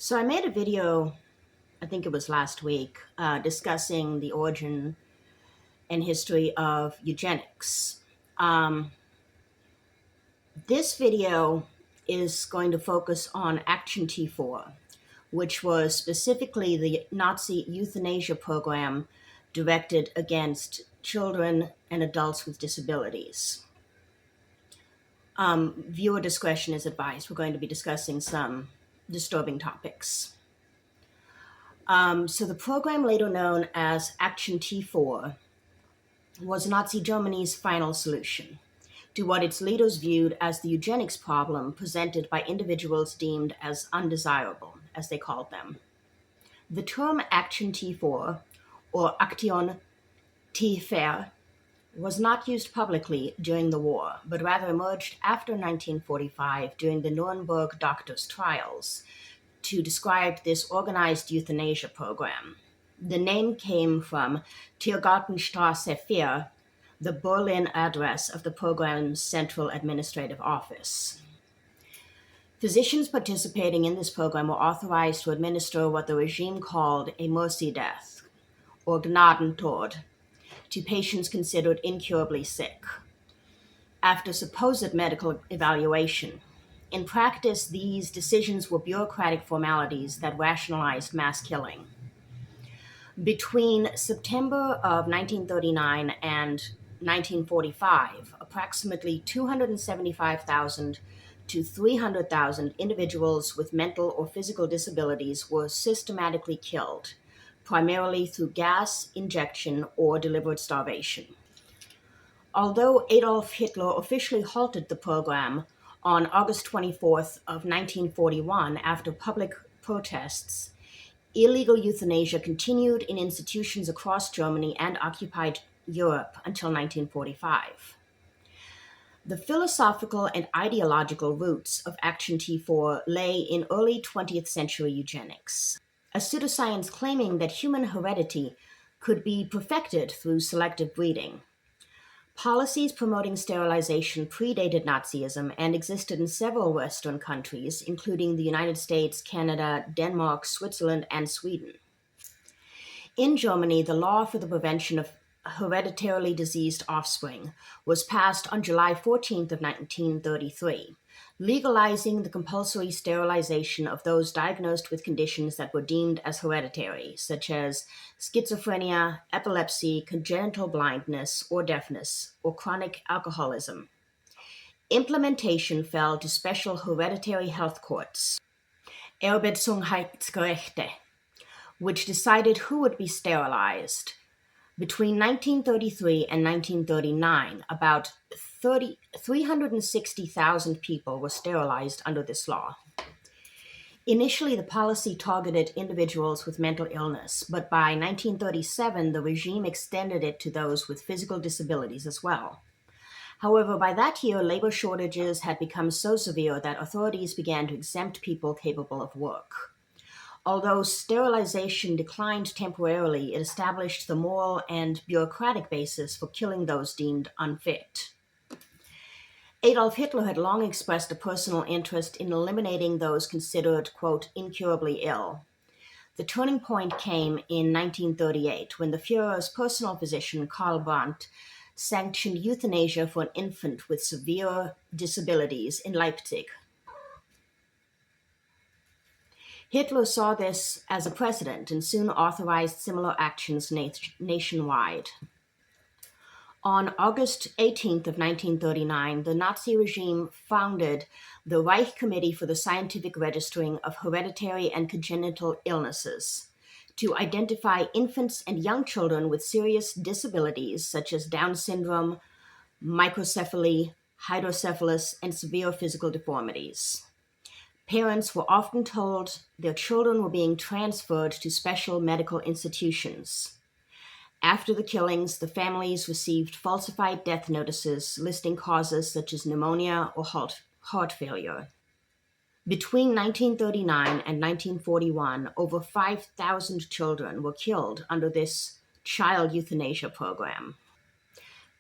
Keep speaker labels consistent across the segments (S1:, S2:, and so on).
S1: So I made a video, I think it was last week, discussing the origin and history of eugenics. Um, this video is going to focus on Action T4, which was specifically the Nazi euthanasia program directed against children and adults with disabilities. Viewer discretion is advised. We're going to be discussing some disturbing topics. So the program, later known as Action T4, was Nazi Germany's final solution to what its leaders viewed as the eugenics problem presented by individuals deemed as undesirable, as they called them. The term Action T4, or Aktion T4, was not used publicly during the war, but rather emerged after 1945 during the Nuremberg doctors' trials to describe this organized euthanasia program. The name came from Tiergartenstraße 4, the Berlin address of the program's central administrative office. Physicians participating in this program were authorized to administer what the regime called a mercy death, or Gnadentod, to patients considered incurably sick. After supposed medical evaluation, in practice, these decisions were bureaucratic formalities that rationalized mass killing. Between September of 1939 and 1945, approximately 275,000 to 300,000 individuals with mental or physical disabilities were systematically killed, primarily through gas injection or deliberate starvation. Although Adolf Hitler officially halted the program on August 24th of 1941 after public protests, illegal euthanasia continued in institutions across Germany and occupied Europe until 1945. The philosophical and ideological roots of Action T4 lay in early 20th century eugenics, a pseudoscience claiming that human heredity could be perfected through selective breeding. Policies promoting sterilization predated Nazism and existed in several Western countries, including the United States, Canada, Denmark, Switzerland, and Sweden. In Germany, the law for the prevention of hereditarily diseased offspring was passed on July 14th of 1933, legalizing the compulsory sterilization of those diagnosed with conditions that were deemed as hereditary, such as schizophrenia, epilepsy, congenital blindness or deafness, or chronic alcoholism. Implementation fell to special hereditary health courts, Erbetsungsgerichte, which decided who would be sterilized. Between 1933 and 1939, about 360,000 people were sterilized under this law. Initially, the policy targeted individuals with mental illness, but by 1937, the regime extended it to those with physical disabilities as well. However, by that year, labor shortages had become so severe that authorities began to exempt people capable of work. Although sterilization declined temporarily, it established the moral and bureaucratic basis for killing those deemed unfit. Adolf Hitler had long expressed a personal interest in eliminating those considered, quote, incurably ill. The turning point came in 1938 when the Führer's personal physician, Karl Brandt, sanctioned euthanasia for an infant with severe disabilities in Leipzig. Hitler saw this as a precedent and soon authorized similar actions nationwide. On August 18th of 1939, the Nazi regime founded the Reich Committee for the Scientific Registering of Hereditary and Congenital Illnesses to identify infants and young children with serious disabilities such as Down syndrome, microcephaly, hydrocephalus, and severe physical deformities. Parents were often told their children were being transferred to special medical institutions. After the killings, the families received falsified death notices listing causes such as pneumonia or heart failure. Between 1939 and 1941, over 5,000 children were killed under this child euthanasia program.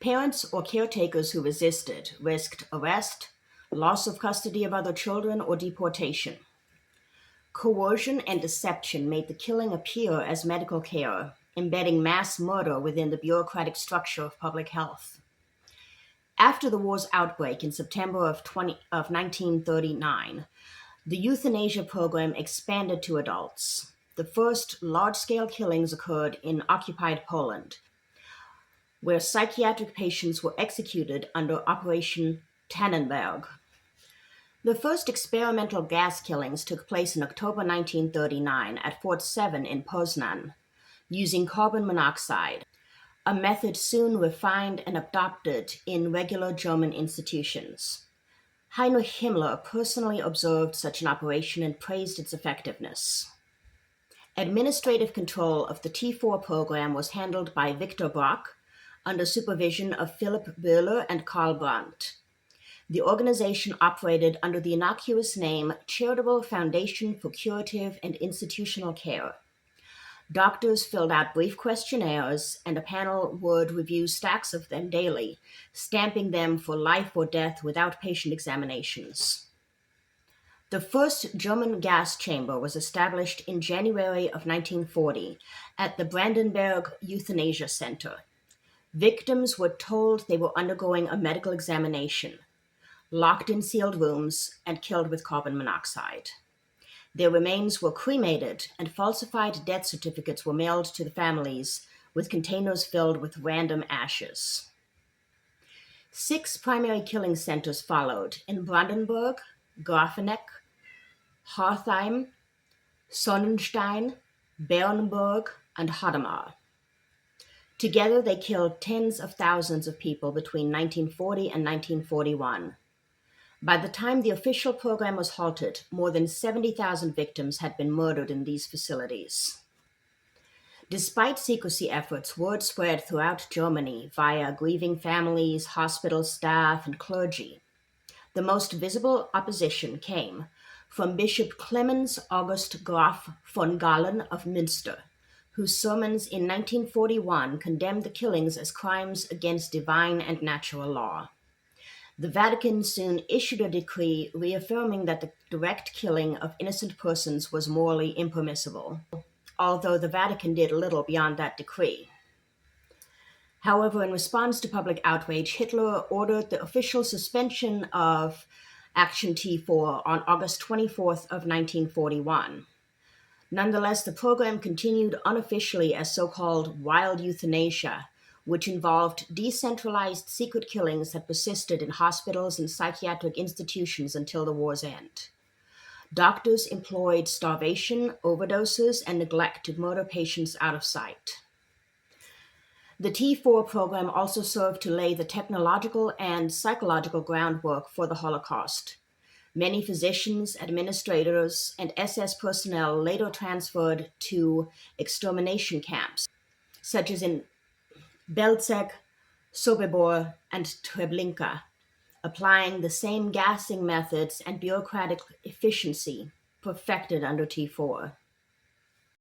S1: Parents or caretakers who resisted risked arrest, loss of custody of other children, or deportation. Coercion and deception made the killing appear as medical care, embedding mass murder within the bureaucratic structure of public health. After the war's outbreak in September of 1939, the euthanasia program expanded to adults. The first large-scale killings occurred in occupied Poland, where psychiatric patients were executed under Operation Tannenberg. The first experimental gas killings took place in October 1939 at Fort 7 in Poznan, using carbon monoxide, a method soon refined and adopted in regular German institutions. Heinrich Himmler personally observed such an operation and praised its effectiveness. Administrative control of the T4 program was handled by Viktor Brock, under supervision of Philipp Böhler and Karl Brandt. The organization operated under the innocuous name Charitable Foundation for Curative and Institutional Care. Doctors filled out brief questionnaires, and a panel would review stacks of them daily, stamping them for life or death without patient examinations. The first German gas chamber was established in January of 1940 at the Brandenburg Euthanasia Center. Victims were told they were undergoing a medical examination, locked in sealed rooms, and killed with carbon monoxide. Their remains were cremated, and falsified death certificates were mailed to the families with containers filled with random ashes. 6 primary killing centers followed in Brandenburg, Grafeneck, Hartheim, Sonnenstein, Bernburg, and Hadamar. Together, they killed tens of thousands of people between 1940 and 1941. By the time the official program was halted, more than 70,000 victims had been murdered in these facilities. Despite secrecy efforts, word spread throughout Germany via grieving families, hospital staff, and clergy. The most visible opposition came from Bishop Clemens August Graf von Galen of Münster, whose sermons in 1941 condemned the killings as crimes against divine and natural law. The Vatican soon issued a decree reaffirming that the direct killing of innocent persons was morally impermissible, although the Vatican did little beyond that decree. However, in response to public outrage, Hitler ordered the official suspension of Action T4 on August 24th of 1941. Nonetheless, the program continued unofficially as so-called wild euthanasia, which involved decentralized secret killings that persisted in hospitals and psychiatric institutions until the war's end. Doctors employed starvation, overdoses, and neglect to murder patients out of sight. The T4 program also served to lay the technological and psychological groundwork for the Holocaust. Many physicians, administrators, and SS personnel later transferred to extermination camps, such as in Belzec, Sobibor, and Treblinka, applying the same gassing methods and bureaucratic efficiency perfected under T4.